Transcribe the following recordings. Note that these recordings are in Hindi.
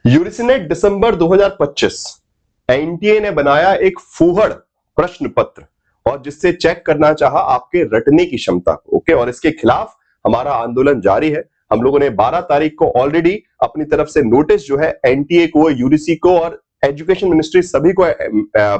यूरिसनेट दिसंबर 2025 एनटीए ने बनाया एक फूहड़ प्रश्न पत्र और जिससे चेक करना चाहा आपके रटने की क्षमता को। ओके, और इसके खिलाफ हमारा आंदोलन जारी है। हम लोगों ने 12 तारीख को ऑलरेडी अपनी तरफ से नोटिस जो है एनटीए को, यूजीसी को और एजुकेशन मिनिस्ट्री सभी को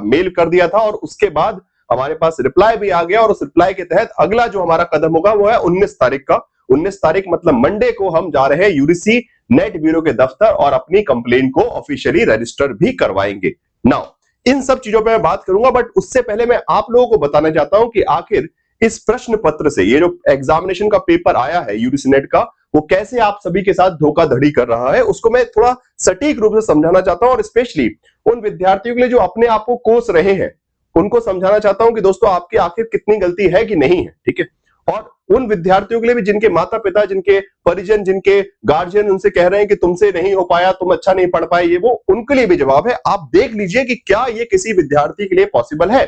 मेल कर दिया था और उसके बाद हमारे पास रिप्लाई भी आ गया और उस रिप्लाई के तहत अगला जो हमारा कदम होगा वो है 19 तारीख का। 19 तारीख मतलब मंडे को हम जा रहे हैं यूजीसी नेट ब्यूरो के दफ्तर और अपनी कंप्लेन को ऑफिशियली रजिस्टर भी करवाएंगे। नाउ इन सब चीजों पे मैं बात करूंगा, बट उससे पहले मैं आप लोगों को बताना चाहता हूं कि आखिर इस प्रश्न पत्र से ये जो एग्जामिनेशन का पेपर आया है यूजीसी नेट का, वो कैसे आप सभी के साथ धोखाधड़ी कर रहा है, उसको मैं थोड़ा सटीक रूप से समझाना चाहता हूं और स्पेशली उन विद्यार्थियों के लिए जो अपने आप को कोस रहे हैं उनको समझाना चाहता हूं कि दोस्तों आपकी आखिर कितनी गलती है कि नहीं है। ठीक है, और उन विद्यार्थियों के लिए भी जिनके माता पिता, जिनके परिजन, जिनके गार्जियन उनसे कह रहे हैं कि तुमसे नहीं हो पाया, तुम अच्छा नहीं पढ़ पाए, ये वो, उनके लिए भी जवाब है। आप देख लीजिए कि क्या ये किसी विद्यार्थी के लिए पॉसिबल है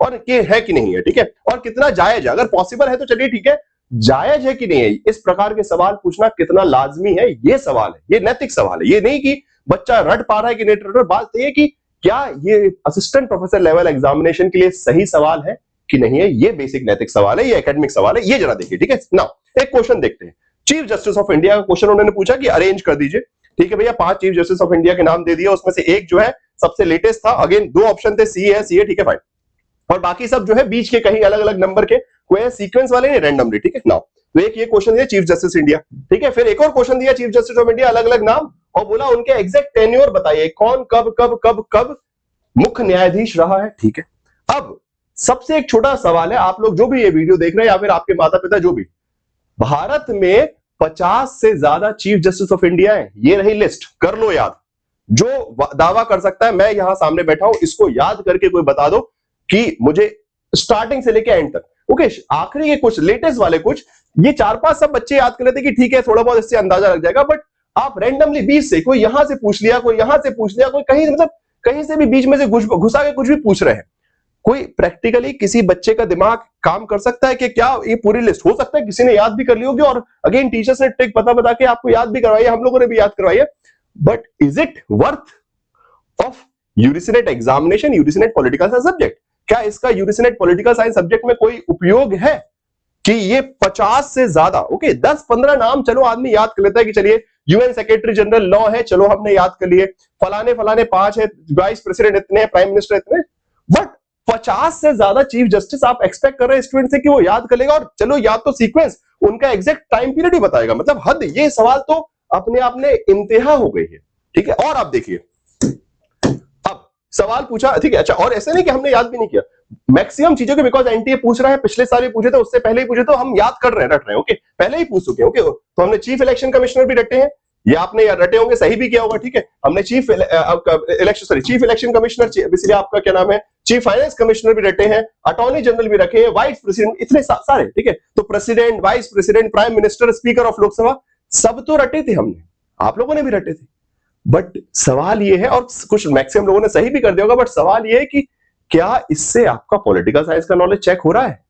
और ये है कि नहीं है। ठीक है, और कितना जायज है। अगर पॉसिबल है तो चलिए ठीक है, जायज है कि नहीं है, इस प्रकार के सवाल पूछना कितना लाजमी है, ये सवाल है, ये नैतिक सवाल है। ये नहीं कि बच्चा रट पा रहा है कि नहीं रट रहा। बात यह है कि क्या ये असिस्टेंट प्रोफेसर लेवल एग्जामिनेशन के लिए सही सवाल है कि नहीं है। ये बेसिक नैतिक सवाल है, ये एकेडमिक सवाल है, ये जरा देखिए। ठीक है, नाउ एक क्वेश्चन देखते हैं। चीफ जस्टिस ऑफ इंडिया का क्वेश्चन उन्होंने पूछा कि अरेंज कर दीजिए। ठीक है भैया, 5 चीफ जस्टिस ऑफ इंडिया के नाम दे दिया, उसमें से एक जो है सबसे लेटेस्ट था। अगेन 2 ऑप्शन थे, सी है, ठीक है फाइन, और बाकी सब जो है बीच के कहीं अलग अलग नंबर के, कोई सीक्वेंस वाले नहीं, रैंडमली। ठीक है, नाउ तो एक ये क्वेश्चन दिया चीफ जस्टिस इंडिया। ठीक है, फिर एक और क्वेश्चन दिया चीफ जस्टिस ऑफ इंडिया, अलग अलग नाम, और बोला उनके एग्जैक्ट टेन्योर बताइए, कौन कब कब कब कब मुख्य न्यायाधीश रहा है। ठीक है, अब सबसे एक छोटा सवाल है, आप लोग जो भी ये वीडियो देख रहे हैं या फिर आपके माता पिता जो भी, भारत में 50 से ज्यादा चीफ जस्टिस ऑफ इंडिया हैं। ये रही लिस्ट, कर लो याद। जो दावा कर सकता है, मैं यहां सामने बैठा हूं, इसको याद करके कोई बता दो कि मुझे स्टार्टिंग से लेके एंड तक। ओके, आखिरी ये कुछ लेटेस्ट वाले कुछ, ये 4-5 सब बच्चे याद कर लेते कि ठीक है थोड़ा बहुत इससे अंदाजा लग जाएगा, बट आप रैंडमली 20 से, कोई यहां से पूछ लिया, कोई यहां से पूछ लिया, कोई कहीं, मतलब कहीं से भी बीच में से घुसा के कुछ भी पूछ रहे हैं। कोई प्रैक्टिकली किसी बच्चे का दिमाग काम कर सकता है कि क्या ये पूरी लिस्ट हो सकता है किसी ने याद भी कर ली होगी, और अगेन टीचर्स ने ट्रिक बता के आपको याद भी करवाई है, हम लोगों ने भी याद करवाई है, but is it worth of UGC examination, UGC political science subject? क्या इसका यूजीसी पॉलिटिकल साइंस सब्जेक्ट में कोई उपयोग है कि ये 50 से ज्यादा, ओके 10-15 नाम चलो आदमी याद कर लेता है कि चलिए यूएन सेक्रेटरी जनरल लॉ है, चलो हमने याद कर लिए, फलाने फलाने 5 है, वाइस प्रेसिडेंट इतने, प्राइम मिनिस्टर इतने, बट 50 से ज्यादा चीफ जस्टिस आप एक्सपेक्ट कर रहे हैं स्टूडेंट से कि वो याद कर लेगा, और चलो याद तो सीक्वेंस, उनका एग्जैक्ट टाइम पीरियड ही बताएगा, मतलब हद। ये सवाल तो अपने आप में इंतहा हो गई है। ठीक है, और आप देखिए, अब सवाल पूछा, ठीक है, अच्छा, और ऐसे नहीं कि हमने याद भी नहीं किया मैक्सिमम चीजों के, बिकॉज एनटीए पूछ रहा है, पिछले साल भी पूछे थे, उससे पहले ही पूछे, तो हम याद कर रहे हैं, रट रहे हैं। ओके, पहले ही पूछ चुके हैं। ओके, तो हमने चीफ इलेक्शन कमिश्नर भी रटे हैं, ये आपने रटे होंगे, सही भी किया होगा। ठीक है, हमने चीफ इलेक्शन कमिश्नर, बेसिकली आपका क्या नाम है, चीफ फाइनेंस कमिश्नर भी रटे हैं, अटॉर्नी जनरल भी रखे हैं, वाइस प्रेसिडेंट, इतने सारे। ठीक है, तो president, vice president, prime minister, speaker of Lok Sabha, सब तो रटे थे हमने, आप लोगों ने भी रटे थे। बट सवाल ये है, और कुछ मैक्सिमम लोगों ने सही भी कर दिया होगा, बट सवाल ये है कि क्या इससे आपका पॉलिटिकल साइंस का नॉलेज चेक हो रहा है?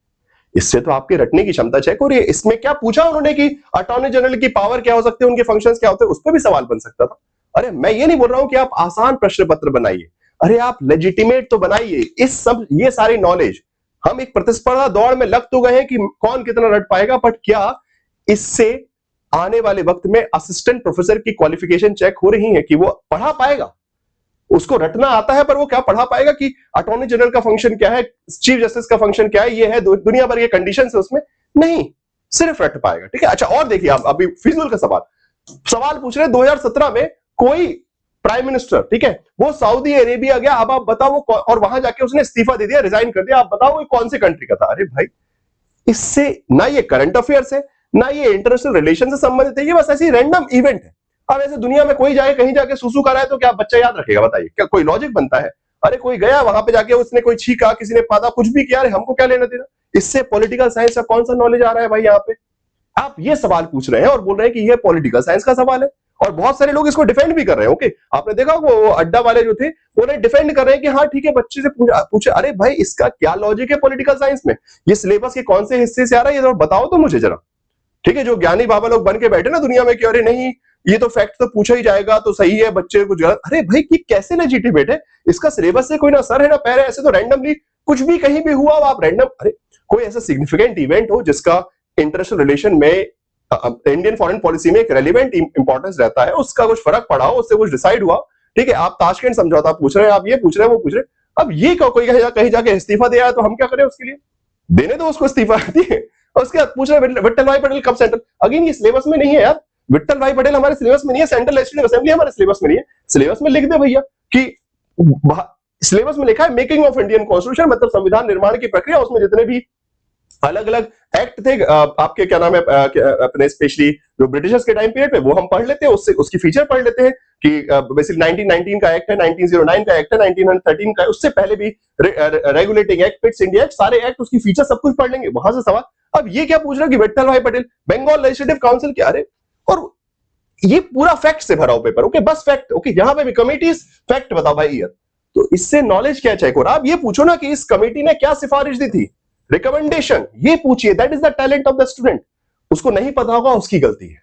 इससे तो आपके रटने की क्षमता चेक हो रही है। इसमें क्या पूछा उन्होंने कि अटॉर्नी जनरल की पावर क्या हो सकती है, उनके फंक्शंस क्या होते हैं, उस पर भी सवाल बन सकता था। अरे मैं ये नहीं बोल रहा हूं कि आप आसान प्रश्न पत्र बनाइए, अरे आप लेजिटिमेट तो बनाइए। इस सब, ये सारी नॉलेज, हम एक प्रतिस्पर्धा दौड़ में लग तो गए हैं कि कौन कितना रट पाएगा, बट क्या इससे आने वाले वक्त में असिस्टेंट प्रोफेसर की क्वालिफिकेशन चेक हो रही है कि वो पढ़ा पाएगा? उसको रटना आता है, पर वो क्या पढ़ा पाएगा कि अटॉर्नी जनरल का फंक्शन क्या है, चीफ जस्टिस का फंक्शन क्या है, ये है, दुनिया भर के कंडीशंस है उसमें, नहीं, सिर्फ रट पाएगा। ठीक है, अच्छा, और देखिए आप, अभी फिजूल का सवाल पूछ रहे हैं, 2017 में कोई प्राइम मिनिस्टर, ठीक है, वो सऊदी अरेबिया गया, अब आप बताओ, और वहां जाके उसने इस्तीफा दे दिया, रिजाइन कर दिया, आप बताओ वो कौन से कंट्री का था? अरे भाई, इससे ना ये करंट अफेयर्स है, ना ये इंटरनेशनल रिलेशन से संबंधित है, ये बस ऐसी रैंडम इवेंट है। अब ऐसे दुनिया में कोई जाए, कहीं जाके सुसु कर रहा है, तो क्या बच्चा याद रखेगा? बताइए, क्या कोई लॉजिक बनता है? अरे कोई गया वहां पे जाके, उसने कोई छीका, किसी ने पादा, कुछ भी किया, हमको क्या लेना देना? इससे पॉलिटिकल साइंस का कौन सा नॉलेज आ रहा है भाई? यहाँ पे आप ये सवाल पूछ रहे हैं और बोल रहे हैं कि ये पॉलिटिकल साइंस का सवाल है, और बहुत सारे लोग इसको डिफेंड भी कर रहे हैं। ओके, आपने देखा वो अड्डा वाले जो थे, वो डिफेंड कर रहे हैं कि हाँ ठीक है, बच्चे से पूछे। अरे भाई, इसका क्या लॉजिक है पॉलिटिकल साइंस में? ये सिलेबस के कौन से हिस्से से आ रहा है, ये बताओ तो मुझे जरा। ठीक है, जो ज्ञानी बाबा लोग बन के बैठे ना दुनिया में कि अरे नहीं, ये तो फैक्ट तो पूछा ही जाएगा, तो सही है, बच्चे कुछ गलत। अरे भाई कि कैसे लेजिटिमेट है, इसका सिलेबस से कोई ना सर है ना पैर है, ऐसे तो रैंडमली कुछ भी कहीं भी हुआ आप रैंडम। अरे कोई ऐसा सिग्निफिकेंट इवेंट हो जिसका इंटरनेशनल रिलेशन में इंडियन फॉरेन पॉलिसी में एक रेलिवेंट इंपॉर्टेंस रहता है, उसका कुछ फर्क पड़ा हो, उससे कुछ डिसाइड हुआ, ठीक है। आप ताशकंद समझौता पूछ रहे हैं, आप ये पूछ रहे हैं, वो पूछ रहे हैं, अब ये कोई कहीं जाके इस्तीफा दिया है तो हम क्या करें उसके लिए, देने दो उसको इस्तीफा दिए। और उसके बाद पूछ रहे हैं विट्ठल भाई पटेल कब सेंट्रल, अगेन ये सिलेबस में नहीं है यार, विट्ठल भाई पटेल हमारे सिलेबस में नहीं है, सेंट्रल लेजिस्लेटिव असेंबली हमारे सिलेबस में नहीं है। सिलेबस में लिख दे भैया कि सिलेबस में लिखा है मेकिंग ऑफ इंडियन कॉन्स्टिट्यूशन, मतलब संविधान निर्माण की प्रक्रिया, उसमें जितने भी अलग अलग एक्ट थे आपके क्या नाम है अपने स्पेशली जो ब्रिटिशर्स के टाइम पीरियड पे, वो हम पढ़ लेते हैं, उससे उसकी फीचर पढ़ लेते हैं कि बेसिकली 1919 का एक्ट है, 1909 का एक्ट है, 1913 का, उससे पहले भी regulating act, Pitt's India act, सारे एक्ट, उसकी फीचर सब कुछ पढ़ लेंगे। वहां से सवाल, अब ये क्या पूछ रहा कि विट्ठल भाई पटेल बंगाल लेजिस्लेटिव काउंसिल क्या, अरे और ये पूरा फैक्ट से भरा हो पेपर, ओके बस फैक्ट, ओके यहां पे भी कमिटीज फैक्ट बताओ भाई यार, तो इससे नॉलेज क्या चेक हो रहा। आप ये पूछो ना कि इस कमेटी ने क्या सिफारिश दी थी, रिकमेंडेशन, ये पूछिए, that is the talent of the student. उसको नहीं पता होगा उसकी गलती है,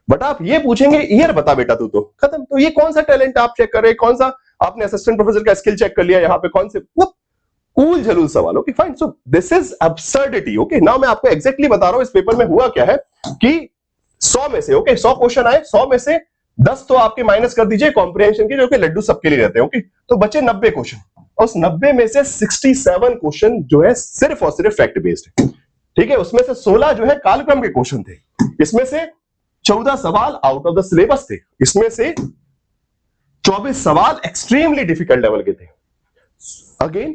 बट आप ये पूछेंगे ईयर बता बेटा तू, तो खत्म। तो ये कौन सा टैलेंट आप चेक कर रहे हैं, कौन सा आपने असिस्टेंट प्रोफेसर का स्किल चेक कर लिया यहाँ पे, कौन से मतलब कूल झलूल सवाल। Okay fine, so this is absurdity. Okay now मैं आपको एग्जैक्टली बता रहा हूं इस पेपर में हुआ क्या है कि 100 में से, ओके 100 क्वेश्चन आए, 100 में से 10 तो आपके माइनस कर दीजिए कॉम्प्रिहेंशन के, जो कि लड्डू सबके लिए रहते हैं, ओके तो बचे 90 क्वेश्चन, उस 90 में से 67 क्वेश्चन जो है सिर्फ और सिर्फ फैक्ट बेस्ड है, ठीक है। उसमें से 16 जो है कालक्रम के क्वेश्चन थे, इसमें से 14 सवाल आउट ऑफ द सिलेबस थे, इसमें से 24 सवाल एक्सट्रीमली डिफिकल्ट लेवल के थे। अगेन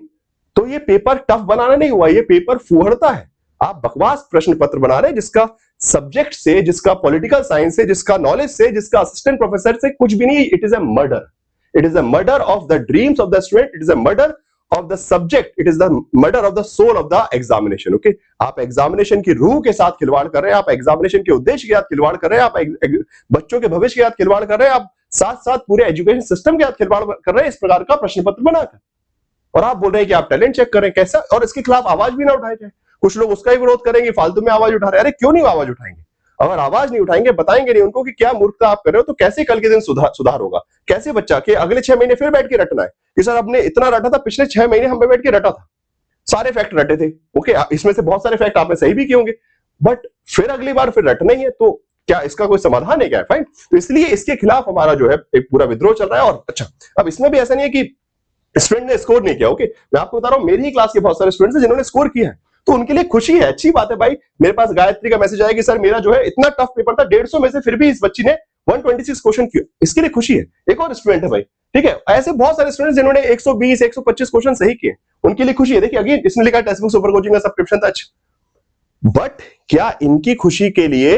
तो ये पेपर टफ बनाना नहीं हुआ, ये पेपर फुहड़ता है। आप बकवास प्रश्न पत्र बना रहे हैं जिसका सब्जेक्ट से, जिसका पॉलिटिकल साइंस से, जिसका नॉलेज से, जिसका असिस्टेंट प्रोफेसर से कुछ भी नहीं। It is a murder, it is a murder of the dreams of the student, it is a murder of the subject, it is the murder of the soul of the examination. Okay आप एग्जामिनेशन की रूह के साथ खिलवाड़ कर रहे हैं, आप एग्जामिनेशन के उद्देश्य के साथ खिलवाड़ कर रहे हैं, आप बच्चों के भविष्य के साथ खिलवाड़ कर रहे हैं, आप साथ साथ पूरे एजुकेशन सिस्टम के साथ खिलवाड़ कर रहे हैं इस प्रकार का प्रश्न पत्र बनाकर, और आप बोल रहे हैं कि आप टैलेंट चेक करें कैसा, और इसके खिलाफ आवाज भी ना उठाए जाए। कुछ लोग उसका ही विरोध करेंगे, फालतू में आवाज उठा रहे हैं। अरे क्यों नहीं आवाज उठाएंगे, अगर आवाज नहीं उठाएंगे, बताएंगे नहीं उनको कि क्या मूर्खता आप कर रहे हो, तो कैसे कल के दिन सुधार होगा। कैसे बच्चा के अगले 6 महीने फिर बैठ के रटना है कि सर आपने इतना रटा था, पिछले 6 महीने हम बैठ के रटा था, सारे फैक्ट रटे थे, ओके इसमें से बहुत सारे फैक्ट आपने सही भी किए होंगे, बट फिर अगली बार फिर रटना ही है, तो क्या इसका कोई समाधान है क्या? फाइन, तो इसलिए इसके खिलाफ हमारा जो है एक पूरा विद्रोह चल रहा है। और अच्छा अब इसमें भी ऐसा नहीं है कि स्टूडेंट ने स्कोर नहीं किया, ओके मैं आपको बता रहा हूं मेरी ही क्लास के बहुत सारे स्टूडेंट्स हैं जिन्होंने स्कोर किया है, तो उनके लिए खुशी है, अच्छी बात है भाई। मेरे पास गायत्री का मैसेज आया कि सर मेरा जो है इतना टफ पेपर था, 150 में से फिर भी इस बच्ची ने 126 क्वेश्चन किए, इसके लिए खुशी है। एक और स्टूडेंट है भाई, ठीक है, ऐसे बहुत सारे स्टूडेंट्स जिन्होंने 120 125 क्वेश्चन सही किए, उनके लिए खुशी है। देखिए अगेन इसने लिखा टेक्स्ट बुक सुपर कोचिंग का सब्सक्रिप्शन था, बट क्या इनकी खुशी के लिए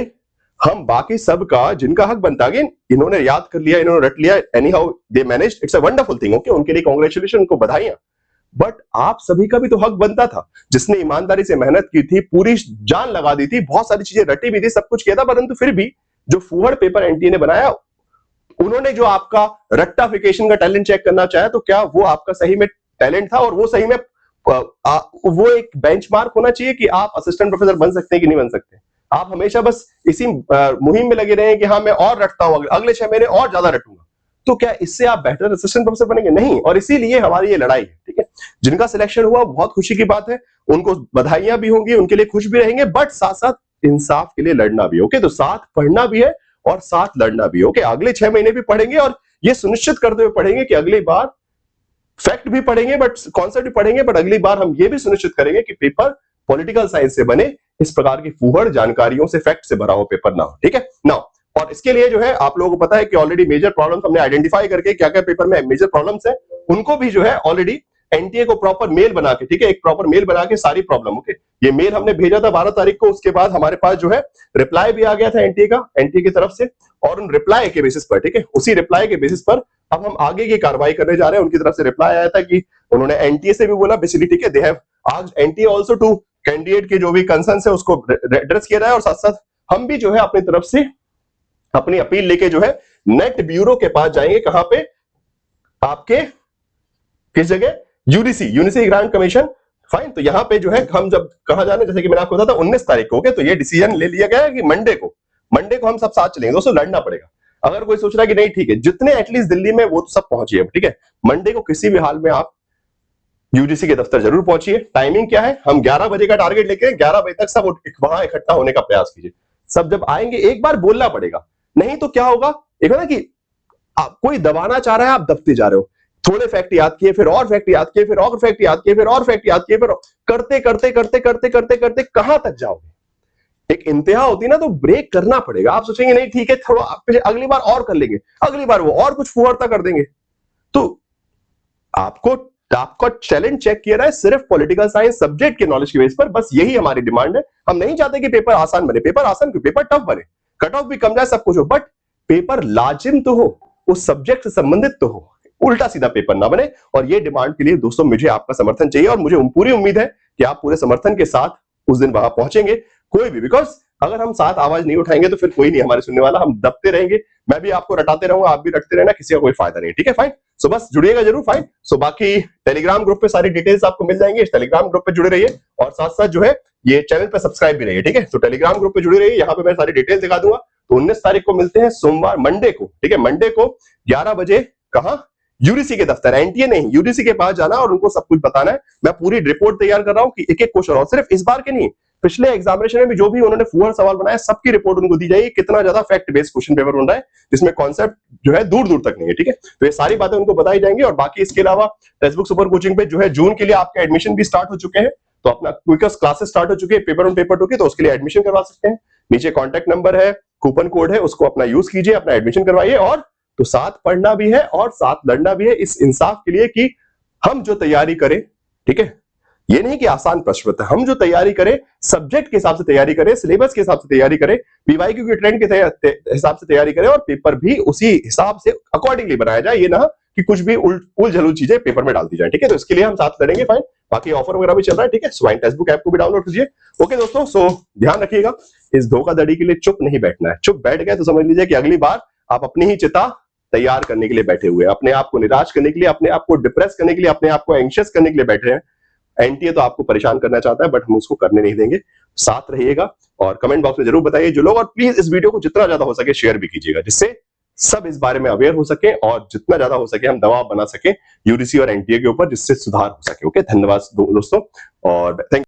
हम बाकी सब का जिनका हक बनता, अगेन इन्होंने याद कर लिया, इन्होंने रट लिया, any how they managed, it's a wonderful thing, okay उनके लिए कांग्रेचुलेशन, उनको बधाइयां, बट आप सभी का भी तो हक बनता था, जिसने ईमानदारी से मेहनत की थी, पूरी जान लगा दी थी, बहुत सारी चीजें रटी भी थी, सब कुछ किया था, परंतु फिर भी जो फूहड़ पेपर एनटीए ने बनाया, उन्होंने जो आपका रट्टाफिकेशन का टैलेंट चेक करना चाहा, तो क्या वो आपका सही में टैलेंट था, और वो सही में वो एक बेंचमार्क होना चाहिए कि आप असिस्टेंट प्रोफेसर बन सकते हैं कि नहीं बन सकते। आप हमेशा बस इसी मुहिम में लगे रहे कि हाँ मैं और रटता हूं, अगले 6 महीने और ज्यादा रटूंगा, तो क्या इससे आप बेहतर असिस्टेंट प्रोफेसर बनेंगे? नहीं। और इसीलिए हमारी ये लड़ाई है, ठीक है। जिनका सिलेक्शन हुआ बहुत खुशी की बात है, उनको बधाइयां भी होंगी, उनके लिए खुश भी रहेंगे, बट साथ साथ इंसाफ के लिए लड़ना भी, ओके। तो साथ पढ़ना भी है और साथ लड़ना भी, ओके। अगले 6 महीने भी पढ़ेंगे और ये सुनिश्चित करते हुए पढ़ेंगे कि अगली बार फैक्ट भी पढ़ेंगे, बट कॉन्सेप्ट भी पढ़ेंगे, बट अगली बार हम ये भी सुनिश्चित करेंगे कि पेपर पॉलिटिकल साइंस से बने, इस प्रकार की फूहड़ जानकारियों से, फैक्ट से भरा हो पेपर ना हो, ठीक है ना। और इसके लिए जो है आप लोगों को पता है कि ऑलरेडी मेजर प्रॉब्लम्स हमने आइडेंटिफाई करके क्या क्या पेपर में मेजर प्रॉब्लम्स है, उनको भी जो है ऑलरेडी एनटीए को प्रॉपर मेल बना के, ठीक है, एक प्रॉपर मेल बना के सारी प्रॉब्लम, ओके ये मेल हमने भेजा था 12 तारीख को, उसके बाद हमारे पास जो है रिप्लाई भी आ गया था एनटीए का, एनटीए की तरफ से, और उन रिप्लाई के बेसिस पर, ठीक है, उसी रिप्लाई के बेसिस पर अब हम आगे की कार्रवाई करने जा रहे हैं। उनकी तरफ से रिप्लाई आया था कि उन्होंने एनटीए से भी बोला बेसिकली, ठीक है, they have asked NTA also to candidate के जो भी कंसर्न्स है उसको एड्रेस किया जाए, और साथ साथ हम भी जो है अपनी तरफ से अपनी अपील लेके जो है नेट ब्यूरो के पास जाएंगे, कहां पे, आपके किस जगह, यूनिसी ग्रांट कमीशन, फाइन। तो यहां पे जो है हम जब कहां जाने, जैसे कि मैंने आपको बताया था 19 तारीख को, तो ये डिसीजन ले लिया गया है कि मंडे को हम सब साथ चलेंगे। दोस्तों लड़ना पड़ेगा, अगर कोई सोच रहा है कि नहीं ठीक है, जितने एटलीस्ट दिल्ली में वो तो सब पहुंचिए, ठीक है। मंडे को किसी भी हाल में आप यूजीसी के दफ्तर जरूर पहुंचिए। टाइमिंग क्या है, हम 11 बजे का टारगेट लेके 11 बजे तक सब वहां इकट्ठा होने का प्रयास कीजिए। सब जब आएंगे एक बार बोलना पड़ेगा, नहीं तो क्या होगा, एक है ना कि आप कोई दबाना चाह रहा है, आप दबते जा रहे हो। थोड़े फैक्ट याद किए, फिर और फैक्ट याद किए, फिर और फैक्ट याद किए, फिर और फैक्ट याद किए, फिर करते करते करते करते करते करते कहां तक जाओगे। एक इंतहा होती है ना, तो ब्रेक करना पड़ेगा। आप सोचेंगे नहीं ठीक है थोड़ा अगली बार और कर लेंगे, अगली बार वो और कुछ फुहरता कर देंगे। तो आपका टैलेंट चेक किया रहा है सिर्फ पॉलिटिकल साइंस सब्जेक्ट के नॉलेज की बेस पर। बस यही हमारी डिमांड है। हम नहीं चाहते कि पेपर आसान बने, पेपर आसान क्यों, पेपर टफ बने, कट ऑफ भी कम जाए, सब कुछ हो, बट पेपर लाजिम तो हो, उस सब्जेक्ट से संबंधित तो हो, उल्टा सीधा पेपर ना बने। और ये डिमांड के लिए दोस्तों मुझे आपका समर्थन चाहिए, और मुझे पूरी उम्मीद है कि आप पूरे समर्थन के साथ उस दिन वहां पहुंचेंगे। कोई भी, बिकॉज अगर हम साथ आवाज नहीं उठाएंगे तो फिर कोई नहीं हमारे सुनने वाला, हम दबते रहेंगे। मैं भी आपको रटाते रहूंगा, आप भी रटते रहना, किसी का कोई फायदा नहीं, ठीक है, फाइन। सो बस जुड़िएगा जरूर, फाइन। सो बाकी टेलीग्राम ग्रुप पे सारी डिटेल्स आपको मिल जाएंगे, इस टेलीग्राम ग्रुप पे जुड़े रहिए, और साथ साथ जो है ये चैनल पे सब्सक्राइब भी रहिए, ठीक है। तो टेलीग्राम ग्रुप पे जुड़े रहिए, यहाँ पे मैं सारी डिटेल्स दिखा दूंगा। तो 19 तारीख को मिलते हैं, सोमवार, मंडे को, ठीक है, मंडे को 11 बजे, कहां, यूडीसी के दफ्तर, एनटीए नहीं, यूडीसी के पास जाना और उनको सब कुछ बताना है। मैं पूरी रिपोर्ट तैयार कर रहा हूं कि एक एक क्वेश्चन, और सिर्फ इस बार के नहीं, पिछले एग्जामिनेशन में भी जो भी उन्होंने फुहर सवाल बनाया सबकी रिपोर्ट उनको दी जाएगी। कितना ज्यादा फैक्ट बेस्ड क्वेश्चन पेपर बन रहा है जिसमें कॉन्सेप्ट जो है दूर दूर तक नहीं है, ठीक है। तो ये सारी बातें उनको बताई जाएंगी। और बाकी इसके अलावा टेक्स्टबुक सुपर कोचिंग पे जो है जून के लिए आपके एडमिशन भी स्टार्ट हो चुके हैं। तो अपना क्विकस क्लासेस स्टार्ट हो चुके हैं, पेपर ऑन पेपर 2 की, तो उसके लिए एडमिशन करवा सकते हैं। नीचे कॉन्टैक्ट नंबर है, कूपन कोड है, उसको अपना यूज कीजिए, अपना एडमिशन करवाइए। और तो साथ पढ़ना भी है और साथ लड़ना भी है, इस इंसाफ के लिए कि हम जो तैयारी करें, ठीक है, ये नहीं कि आसान प्रश्न पत्र, हम जो तैयारी करें सब्जेक्ट के हिसाब से तैयारी करें, सिलेबस के हिसाब से तैयारी करें, पीवाईक्यू के ट्रेंड के हिसाब से तैयारी करें, और पेपर भी उसी हिसाब से अकॉर्डिंगली बनाया जाए। ये ना कि कुछ भी उल झलूल चीजें पेपर में डाल दी जाए, ठीक है। तो इसके लिए हम साथ लड़ेंगे, फाइन। बाकी ऑफर वगैरह भी चल रहा है, ठीक है। स्वाइन टेक्स्टबुक ऐप को भी डाउनलोड कीजिए। ओके दोस्तों, सो ध्यान रखिएगा, इस धोखाधड़ी के लिए चुप नहीं बैठना है। चुप बैठ गए तो समझ लीजिए कि अगली बार आप अपनी ही चिता तैयार करने के लिए बैठे हुए हैं, अपने आप को निराश करने के लिए, अपने आप को डिप्रेस करने के लिए, अपने आप को एंशियस करने के लिए बैठे हैं। एनटीए तो आपको परेशान करना चाहता है, बट हम उसको करने नहीं देंगे। साथ रहिएगा और कमेंट बॉक्स में जरूर बताइए जो लोग, और प्लीज इस वीडियो को जितना ज्यादा हो सके शेयर भी कीजिएगा, जिससे सब इस बारे में अवेयर हो सके और जितना ज्यादा हो सके हम दबाव बना सके यूडीसी और एनटीए के ऊपर, जिससे सुधार हो सके। ओके, धन्यवाद दोस्तों, और थैंक